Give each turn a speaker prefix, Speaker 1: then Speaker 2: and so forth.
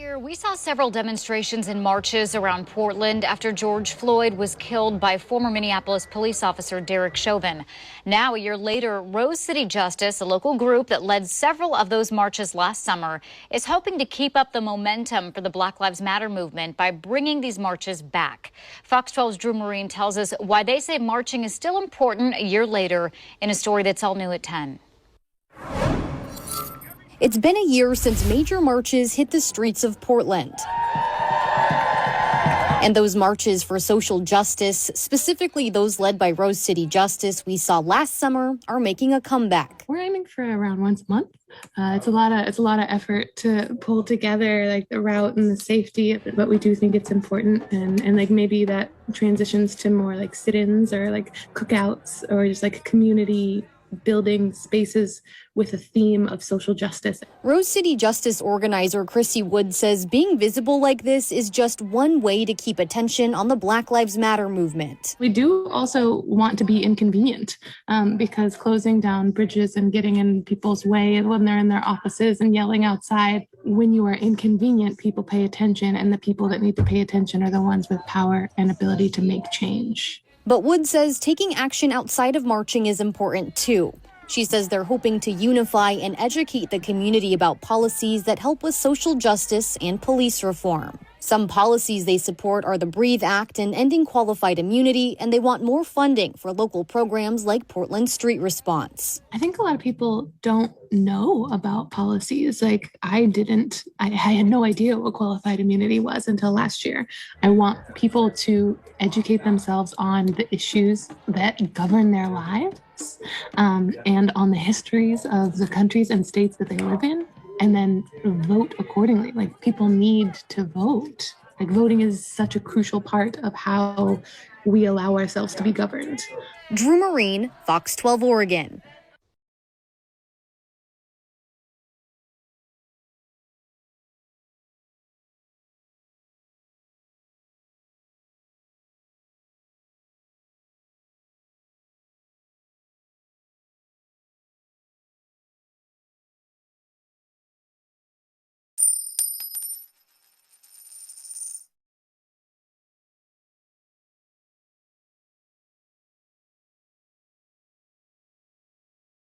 Speaker 1: Year, we saw several demonstrations and marches around Portland after George Floyd was killed by former Minneapolis police officer Derek Chauvin. Now, a year later, Rose City Justice, a local group that led several of those marches last summer, is hoping to keep up the momentum for the Black Lives Matter movement by bringing these marches back. Fox 12's Drew Marine tells us why they say marching is still important a year later in a story that's all new at 10.
Speaker 2: It's been a year since major marches hit the streets of Portland. And those marches for social justice, specifically those led by Rose City Justice we saw last summer, are making a comeback.
Speaker 3: We're aiming for around once a month. It's a lot of effort to pull together like the route and the safety, but we do think it's important, and like maybe that transitions to more like sit-ins or like cookouts or just like community building spaces with a theme of social justice.
Speaker 2: Rose City Justice organizer Chrissy Wood says being visible like this is just one way to keep attention on the Black Lives Matter movement.
Speaker 3: We do also want to be inconvenient because closing down bridges and getting in people's way when they're in their offices and yelling outside, when you are inconvenient, people pay attention, and the people that need to pay attention are the ones with power and ability to make change.
Speaker 2: But Wood says taking action outside of marching is important too. She says they're hoping to unify and educate the community about policies that help with social justice and police reform. Some policies they support are the Breathe Act and ending qualified immunity, and they want more funding for local programs like Portland Street Response.
Speaker 3: I think a lot of people don't know about policies. Like I had no idea what qualified immunity was until last year. I want people to educate themselves on the issues that govern their lives and on the histories of the countries and states that they live in, and then vote accordingly. Like people need to vote. Like voting is such a crucial part of how we allow ourselves to be governed.
Speaker 2: Drew Marine, Fox 12 Oregon.